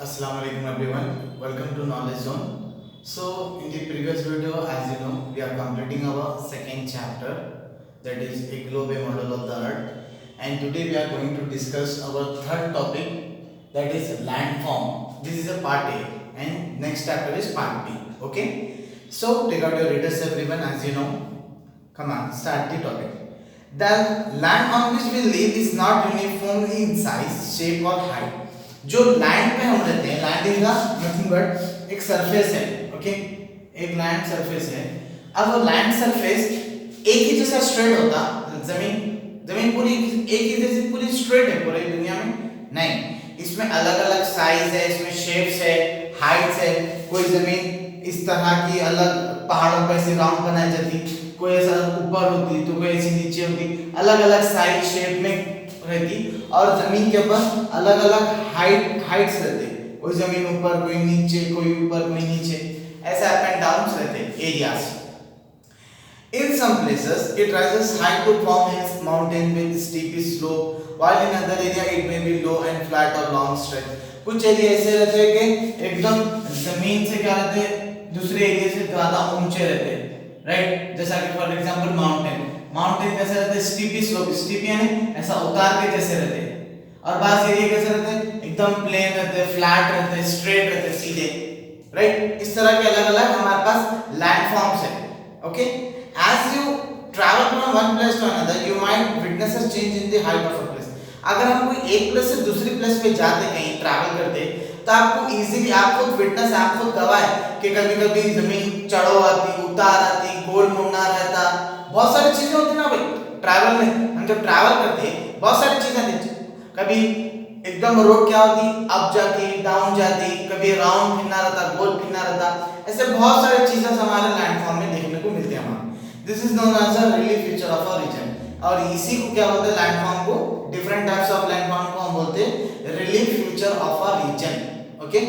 Assalamu alaikum everyone. Welcome to Knowledge Zone. So in the previous video, as you know, we are completing our second chapter, that is a globe, a model of the earth. And today we are going to discuss our third topic, that is landform. This is a part A and next chapter is part B. Okay. So take out your readers everyone, as you know. Come on, start the topic. The land on which we live is not uniformly in size, shape or height. जो land पे हम रहते हैं, land is nothing but एक surface है, okay, एक land surface है। अब वो लैंड सरफेस एक ही जैसा स्ट्रेट होता, जमीन पूरी एक ही जैसी पूरी स्ट्रेट है पूरी दुनिया में नहीं, इसमें अलग अलग साइज है, इसमें शेप्स है, हाइट्स है। कोई जमीन इस तरह की अलग पहाड़ों पर ऐसे राउंड बनाई जाती, कोई ऐसा ऊपर होती तो कोई ऐसी नीचे होती, अलग अलग साइज शेप में रहती। और जमीन के ऊपर अलग अलग हाइट्स रहते, कोई जमीन ऊपर कोई नीचे, कोई ऊपर कोई नीचे, ऐसे अप एंड डाउन्स रहते areas. In some places it rises high to form hills, mountain with steep slope, while in other area it may be low and flat or long stretch. कुछ एरिया ऐसे रहते हैं कि एकदम जमीन से क्या रहते हैं, दूसरे एरिया से ज्यादा ऊंचे रहते हैं, राइट। जैसा कि फॉर एग्जांपल माउंटेन कैसे रहते हैं, स्टीपी स्लोप, स्टीप यानी ऐसा उतार के जैसे रहते हैं। और बास एरिया कैसे रहते हैं, एकदम प्लेन रहते हैं, फ्लैट रहते हैं, स्ट्रेट रहते हैं, सीधे, राइट। इस तरह के अलग अलग हमारे पास लैंडफॉर्म्स है, okay. As you travel from one place to another, you might witness a change in the height of a place. अगर हम कोई एक प्लेस से दूसरी प्लेस पे जाते, कहीं ट्रैवल करते, तो आपको इजीली, आप खुद विटनेस, आप खुद गवाह है कि कभी-कभी जमीन चढ़ो आती, उतार आती, गोल मुड़ना रहता, बहुत सारी चीजें होती ना भाई ट्रैवल में। हम जब ट्रैवल करते हैं बहुत सारी चीजें होती, कभी एकदम रोड क्या होती, अप जाती, डाउन जाती, कभी राउंड फिरना रहता, गोल फिरना रहता, ऐसे बहुत सारी चीजें हमारे लैंडफॉर्म में देखने को मिलती है हमारे। This is known as a relief feature of a region. और इसी को क्या बोलते हैं, लैंडफॉर्म को, डिफरेंट टाइप्स ऑफ लैंडफॉर्म को हम बोलते हैं relief feature of a region, okay.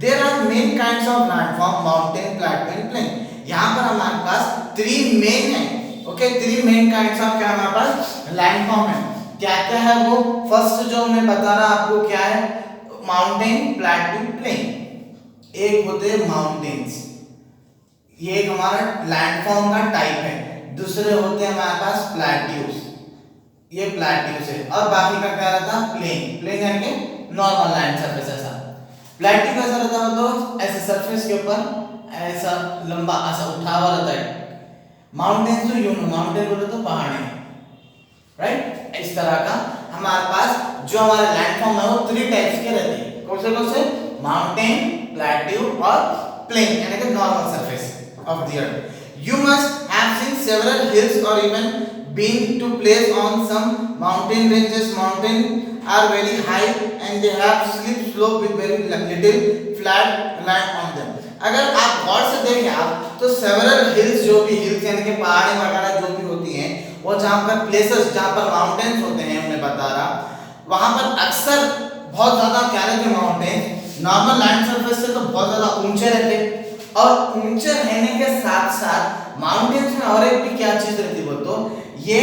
There are main kinds of landform, mountain, plateau and plain. यहां पर हमारे पास थ्री मेन है, okay, three main kinds of क्या हमारे पास लैंडफॉर्म है। क्या क्या है वो, फर्स्ट जो मैं बता रहा आपको क्या है, माउंटेन, प्लेटो, प्लेन। एक होते हैं माउंटेन्स, ये एक हमारा लैंडफॉर्म का टाइप है। दूसरे होते हैं हमारे पास प्लेट्यूज, ये प्लेट्यूज है। और बाकी का क्या रहता है, प्लेन यानी कि नॉर्मल लैंड सरफेस। ऐसा प्लेट्यू कैसा रहता है, तो ऐसे सरफेस के ऊपर ऐसा लंबा ऐसा उठा हुआ रहता है। माउंटेन तो यूं, माउंटेन बोले तो पहाड़ है, राइट। इस तरह का हमारे पास जो हमारे लैंडफॉर्म है वो थ्री टाइप्स के रहते हैं। कौन से, माउंटेन, प्लेट्यू और प्लेन यानी कि normal surface of the earth. You must have seen several hills or even been to place on some mountain ranges. Mountain are very high and they have steep slope with very little flat land on them. अगर आप गौर से देखें आप, तो several hills, जो भी hills यानी कि पहाड़ी वगैरह जो भी होती हैं, वो जहाँ पर places, जहाँ पर mountains होते हैं, मैं बता रहा, वहाँ पर अक्सर बहुत ज़्यादा क्या रहते हैं, mountains नॉर्मल लैंड सरफेस से तो बहुत ज़्यादा ऊंचे रहते हैं। और ऊंचे रहने के साथ साथ माउंटेन्स में और एक भी क्या चीज रहती है, तो ये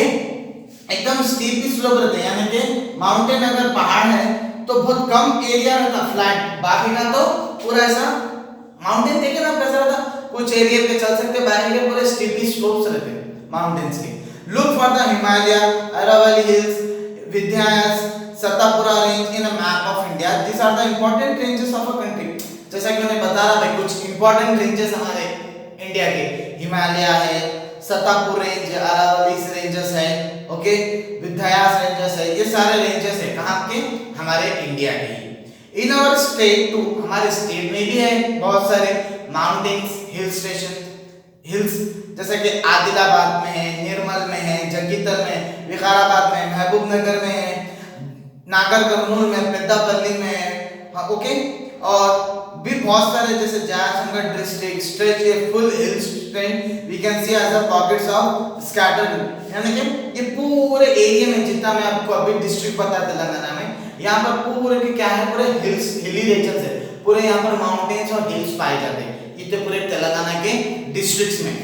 एकदम स्टीप स्लोप रहते हैं, यानी कि माउंटेन अगर पहाड़ है तो बहुत कम एरिया रहता फ्लैट, बाकी का तो पूरा ऐसा माउंटेन देखे ना कैसा रहता, कुछ एरिया पे चल सकते, बाकी के पूरे स्टीप स्लोप्स रहते हैं माउंटेन्स के। Look for the Himalaya, Aravalli hills, Vindhyachal, Satpura range in a map of India. This are the important ranges of a country. जैसा कि मैंने बता रहा भाई, कुछ इंपॉर्टेंट रेंजेस हमारे इंडिया के, हिमालय है, सतापुर रेंज, अरावली रेंजेस है, ओके, विंध्याचल रेंजेस है, ये सारे रेंजेस है कहाँ के, हमारे इंडिया के। इन आवर स्टेट टू, हमारे स्टेट में भी है बहुत सारे माउंटेन्स, हिल स्टेशन, हिल्स, जैसे कि आदिलाबाद में है, निर्मल में है, जगीतर में, विकाराबाद में, महबूबनगर में है, नागर कर्नूल में, पेद्दापल्ली में है, हाँ, ओके। और भी बहुत सारे, जैसे Jayashankar district stretch a full hill strain, we can see as a pockets of scattered, यानी कि ये पूरे एरिया में जितना मैं आपको अभी डिस्ट्रिक्ट बताया तेलंगाना में, यहाँ पर पूरे के क्या है, पूरे हिल्स, हिली रीजन है, पूरे यहाँ पर माउंटेन्स और हिल्स पाए जाते हैं इतने पूरे तेलंगाना के डिस्ट्रिक्ट्स में।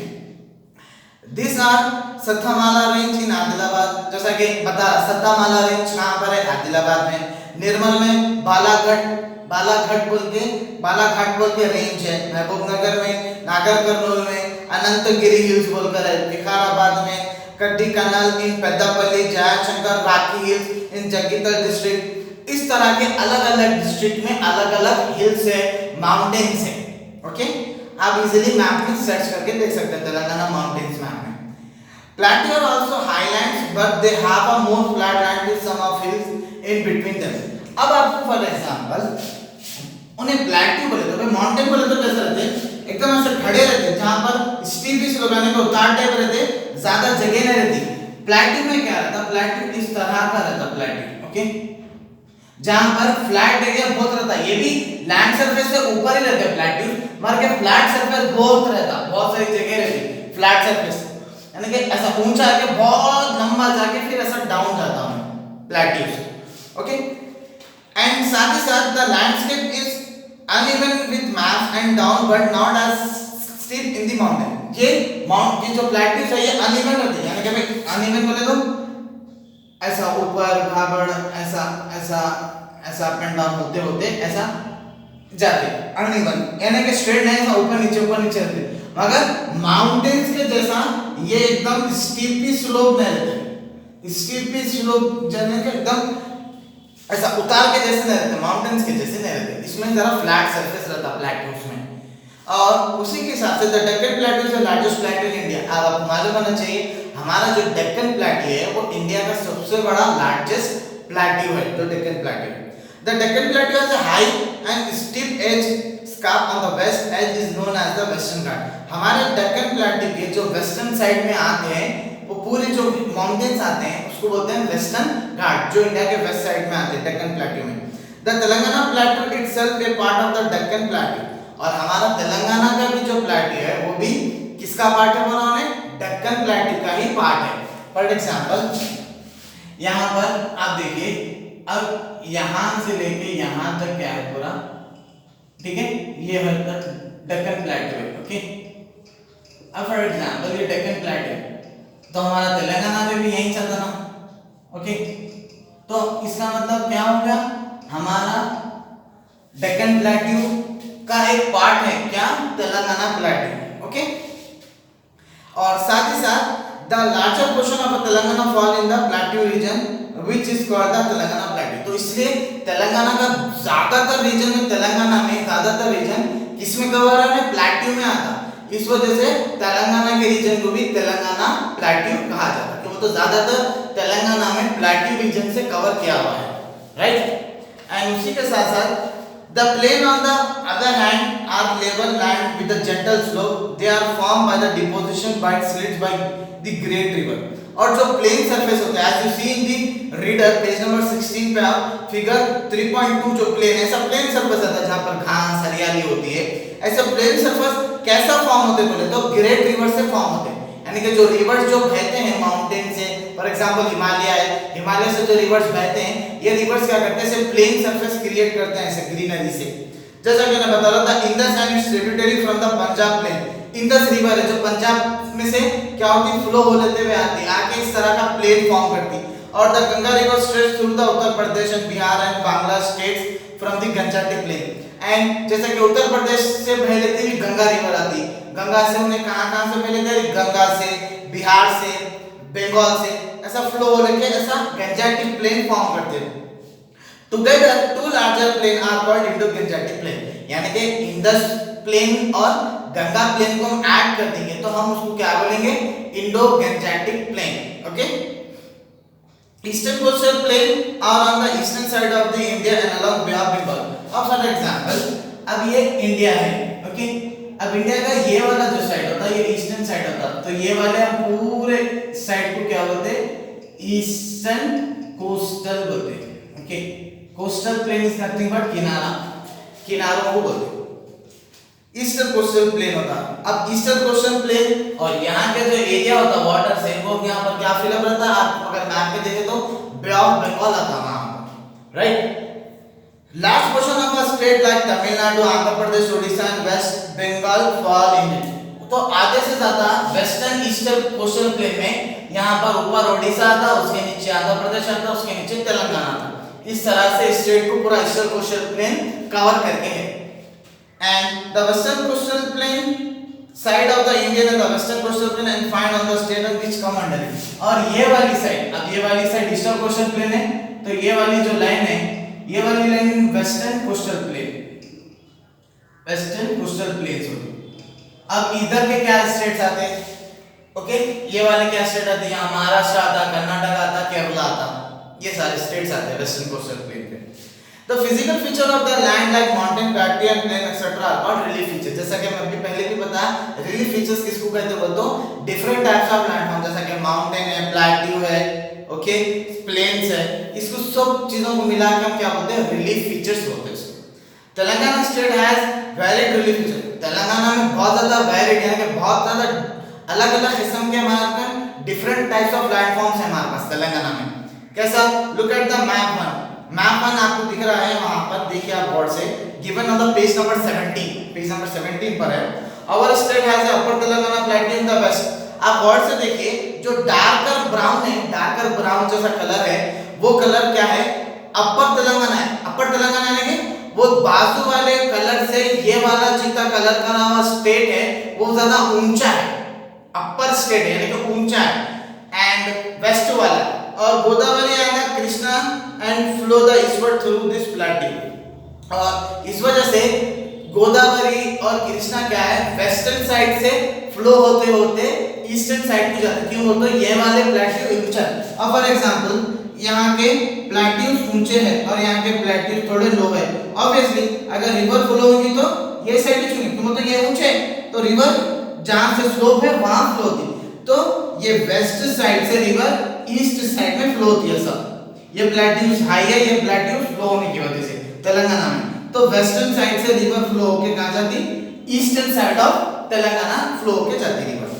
This are Satmala range in Adilabad, जैसा कि बता, सत्तामाला रेंज कहाँ पर है, आदिलाबाद में। निर्मल में बालाघाट, बालाघाट बोल के रेंज है, महबूबनगर में, नागर कर्नूल में अनंतगिरी हिल्स बोलकर है, विकाराबाद में कड्डी कनाल इन पेद्दापल्ली, जयशंकर राखी हिल्स इन जगित्याल डिस्ट्रिक्ट। इस तरह के अलग अलग डिस्ट्रिक्ट में अलग अलग हिल्स है, माउंटेन्स है। ओके, आप इजीली मैप में सर्च करके देख सकते हैं तेलंगाना माउंटेन्स मैप में। Plateau are also highlands but they have a more flat land with some of hills in between them। अब आपको फॉर एग्जांपल उन्हें प्लेट्यू बोले तो, माउंटेन बोले तो कैसे रहते हैं, एकदम ऐसे खड़े रहते हैं, जहां पर स्टीप इस लगाने पे उतार टाइप रहते, ज्यादा जगह नहीं रहती। प्लेट्यू में क्या रहता, प्लेट्यू इस तरह का रहता प्लेट्यू। ओके, जहां पर फ्लैट एरिया बहुत रहता है, ये भी लैंड सरफेस से ऊपर ही रहता है प्लेट्यू, मगर के फ्लैट सरफेस बहुत रहता, बहुत सारी जगह रहती फ्लैट सरफेस, यानी कि ऐसा ऊंचा आके बहुत लंबा जाके फिर ऐसा डाउन जाता हूं प्लेट्यूज। ओके, एंड साथ ही साथ the landscape is uneven with mass and downward not as steep in the mountain. ये जो प्लेट्यूज है ये अनइवन होते हैं, यानी कि भाई अनइवन बोले तो ऐसा ऊपर भागड़ ऐसा ऐसा ऐसा अप एंड डाउन होते होते ऐसा जाते, अनइवन यानी कि स्ट्रेट नहीं, ऐसा ऊपर नीचे रहते। मगर माउंटेन्स के जैसा ये एकदम स्टीपी स्लोप नहीं रहते, स्टीपी स्लोप जाने के एकदम ऐसा उतार के जैसे नहीं रहते, माउंटेन्स के जैसे नहीं रहते, इसमें जरा फ्लैट सरफेस रहता प्लेट्यूज में। और उसी के हिसाब से the Deccan plateau is the largest plateau in India. अब आपको मालूम होना चाहिए हमारा जो डेक्कन प्लेट्यू है वो इंडिया का सबसे बड़ा लार्जेस्ट प्लेट्यू है, जो Deccan plateau. The Deccan plateau has a high and steep edge scarp on the west edge is known as the western Ghat. हमारे डेक्कन प्लेट्यू के जो वेस्टर्न साइड में आते हैं वो पूरे जो माउंटेन्स आते हैं उसको बोलते हैं वेस्टर्न घाट, जो इंडिया के वेस्ट साइड में आते हैं डेक्कन प्लेट्यू में। The Telangana plateau itself A part of the Deccan plateau, और हमारा तेलंगाना का भी जो प्लेट्यू है वो भी किसका पार्ट है, बोला उन्हें डेक्कन प्लेट्यू का ही पार्ट है। फॉर एग्जांपल यहाँ पर आप देखिए, अब यहाँ से लेके यहाँ तक क्या है पूरा, ठीक है, ये है डेक्कन प्लेट्यू है। ओके, अब फॉर एग्जांपल ये डेक्कन प्लेट्यू तो हमारा तेलंगाना में भी यही चलता ना। ओके, तो इसका मतलब क्या हो गया, हमारा डेक्कन प्लेट्यू का एक पार्ट है क्या, तेलंगाना प्लेट्यू। ओके, और साथ ही साथ the larger portion of Telangana fall in the plateau region which is called the Telangana plateau. तो इसलिए तेलंगाना का ज्यादातर रीजन में, तेलंगाना में ज्यादातर रीजन किसमें कवर है, प्लेट्यू में आता, इस वजह से तेलंगाना के रीजन को भी तेलंगाना प्लेट्यू कहा जाता है, तो वो तो ज्यादातर तेलंगाना में प्लेट्यू रीजन से कवर किया हुआ है, राइट। एंड उसी के साथ साथ the plain on the other hand are level land with a gentle slope, they are formed by the deposition by slids by the great river। और जो प्लेन सरफेस होता है, as you see in the reader page number 16 पे आप figure 3.2 जो plane ऐसा plane surface आता है जहां पर घास हरियाली होती है, ऐसे प्लेन सरफेस कैसा फॉर्म होते बोले तो ग्रेट रिवर से फॉर्म होते हैं, यानी कि जो रिवर्स जो बहते हैं माउंटेन से, फॉर एग्जांपल हिमालय है, हिमालय से जो रिवर्स बहते हैं ये रिवर्स क्या करते हैं, ऐसे प्लेन सरफेस क्रिएट करते हैं ऐसे ग्रीनरी से। जैसा कि मैंने बता रहा था Indus and its tributary from the Punjab plain, Indus river है जो पंजाब में से क्या होती फ्लो हो लेते हुए आती आके इस तरह का प्लेन फॉर्म करती, और the Ganga river stretch through the Uttar Pradesh and Bihar and Bangla states from the Gangetic plain. And जैसे कि उत्तर प्रदेश से बह लेती हुई गंगा रिवर आती, गंगा से उन्हें कहां से बह लेते हैं, गंगा से, बिहार से, बंगाल से, ऐसा फ्लो हो लेके ऐसा गंजाटिक प्लेन फॉर्म करते हैं। Together to larger plain are called Indo Gangetic plain, यानी कि इंडस प्लेन और गंगा प्लेन को हम ऐड कर देंगे तो हम उसको क्या बोलेंगे, Indo Gangetic plain. Okay, eastern coastal plain are on the eastern side of the India and along bay of Bengal. अब फॉर एग्जांपल अब ये इंडिया है, ओके, अब इंडिया का ये वाला जो साइड होता है ये ईस्टर्न साइड होता है, तो ये वाले पूरे साइड को क्या बोलते हैं, ईस्टर्न कोस्टल बोलते हैं। Okay, coastal plain is nothing but किनारा, किनारों को बोलते हैं, ईस्टर्न कोस्टल प्लेन होता है। अब ईस्टर्न कोस्टल प्लेन और यहाँ के जो एरिया होता है वाटर से वो यहाँ पर क्या फिलअप रहता है, आप अगर मैप में देखें तो बे ऑफ बंगाल आता है वहां पर, right. Large portion of a state like Tamil Nadu, Andhra Pradesh, Odisha and West Bengal fall in it। तो आधे से ज्यादा वेस्टर्न ईस्टर्न कोस्टल प्लेन में यहाँ पर ऊपर ओडिशा आता, उसके नीचे आंध्र प्रदेश आता, उसके नीचे तेलंगाना आता, इस तरह से स्टेट को पूरा ईस्टर्न कोस्टल प्लेन कवर करके है। And the western coastal plain side of the Indian and the western coastal plain and find on the state of which come under it. और ये वाली साइड, अब ये वाली साइड ईस्टर्न कोस्टल प्लेन है, तो ये वाली जो लाइन है, ये वाली line western coastal plain, western coastal planes होगी। अब इधर के क्या स्टेट्स आते हैं? ओके, ये वाले क्या स्टेट आते हैं? यहाँ महाराष्ट्र आता, कर्नाटक आता, केरला आता, ये सारे स्टेट्स आते हैं वेस्टर्न कोस्टल प्लेन पे। The physical feature of the land like mountain, plateau and plain etc. are called relief features। जैसा कि मैं पहले भी बताया, relief features किसको कहते हैं बोलते हो? different types of landform, जैसा कि mountain है, plateau है, ओके, plains है, इसको सब चीजों को मिला के हम क्या बोलते हैं? relief features बोलते हैं इसको। Telangana state has varied relief features। Telangana में बहुत ज्यादा varied यानी कि बहुत ज्यादा अलग-अलग किस्म के हमारे पास different types of landforms है हमारे पास तेलंगाना में। कैसा? look at the map one। Map 1 आपको दिख रहा है वहां पर, देखिए आप बोर्ड से, given on the page number 17, page number 17 पर है। Our state has upper Telangana, plateau in the west. आप बोर्ड से देखिए, जो डार्कर ब्राउन है, डार्कर ब्राउन जैसा कलर है, वो कलर क्या है? अपर तेलंगाना है। अपर तेलंगाना यानी कि वो बाजू वाले कलर से ये वाला जितना कलर का नाम स्टेट है वो ज्यादा ऊंचा है, अपर स्टेट है यानी कि ऊंचा है। एंड वेस्ट वाला और Godavari and Krishna and flow the eastward through this plateau. और इस वजह से गोदावरी और कृष्णा क्या है? वेस्टर्न साइड से फ्लो होते होते ईस्टर्न साइड को जाते हैं। क्यों बोलते? ये वाले प्लेट्यू ऊंचा। अब फॉर एग्जांपल यहाँ के प्लेट्यूज ऊंचे हैं और यहाँ के प्लेट्यूज थोड़े लो है। ऑब्वियसली अगर रिवर फ्लो होगी तो ये साइड चुनेंगे, तो मतलब ये ऊंचे है, तो रिवर जहां से स्लोप है वहां फ्लो होती, तो ये वेस्ट साइड से रिवर ईस्ट साइड में फ्लो होती है सब। ये प्लेट्यूज हाई है, ये प्लेट्यूज लो होने की वजह से तेलंगाना में, तो वेस्टर्न साइड से रिवर फ्लो होके कहां जाती? Eastern side of Telangana flow होके जाती river.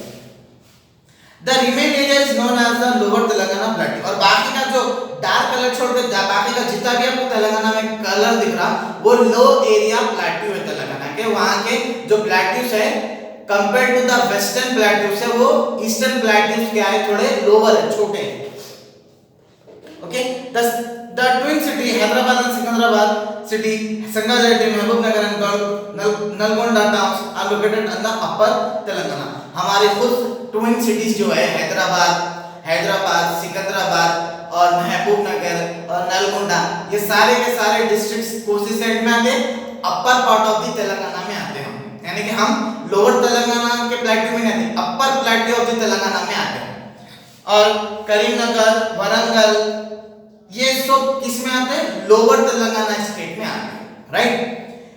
The remain area is known as the lower Telangana plateau. और बाकी का जो डार्क कलर छोड़ के बाकी का जितना भी आपको तेलंगाना में कलर दिख रहा वो लो एरिया प्लेट्यू है तेलंगाना के। वहां के जो प्लेट्यूज है compare to the western plateaus है, वो ईस्टर्न प्लेट्यूज क्या है? थोड़े लोअर है, छोटे हैं। Okay, the twin city Hyderabad and Secunderabad city, Sangareddy, Mahbubnagar and Nalgonda towns are located in the upper Telangana। हमारे खुद twin cities जो है हैदराबाद, सिकंदराबाद और महबूबनगर और नलगोंडा, ये सारे के सारे डिस्ट्रिक्ट्स कोसी साइड में आते हैं, upper part of the Telangana में आते हैं। यानी कि हम लोअर तेलंगाना के प्लेट्यू में नहीं आते, अपर प्लेट्यू ऑफ द तेलंगाना में आते हैं। और करीमनगर, वरंगल, ये सब किस में आते हैं? लोअर तेलंगाना स्टेट में आते हैं, right.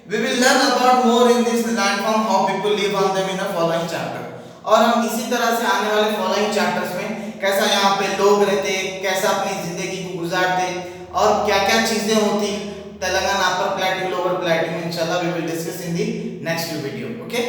We will learn about more in this landform, how people live on them in the following chapter. और हम इसी तरह से आने वाले फॉलोइंग चैप्टर्स में कैसा यहाँ पे लोग रहते, कैसा अपनी जिंदगी को गुजारते और क्या-क्या चीजें होती Telangana upper plateau, lower plateau में, इंशाल्लाह we will discuss in the next video. Okay.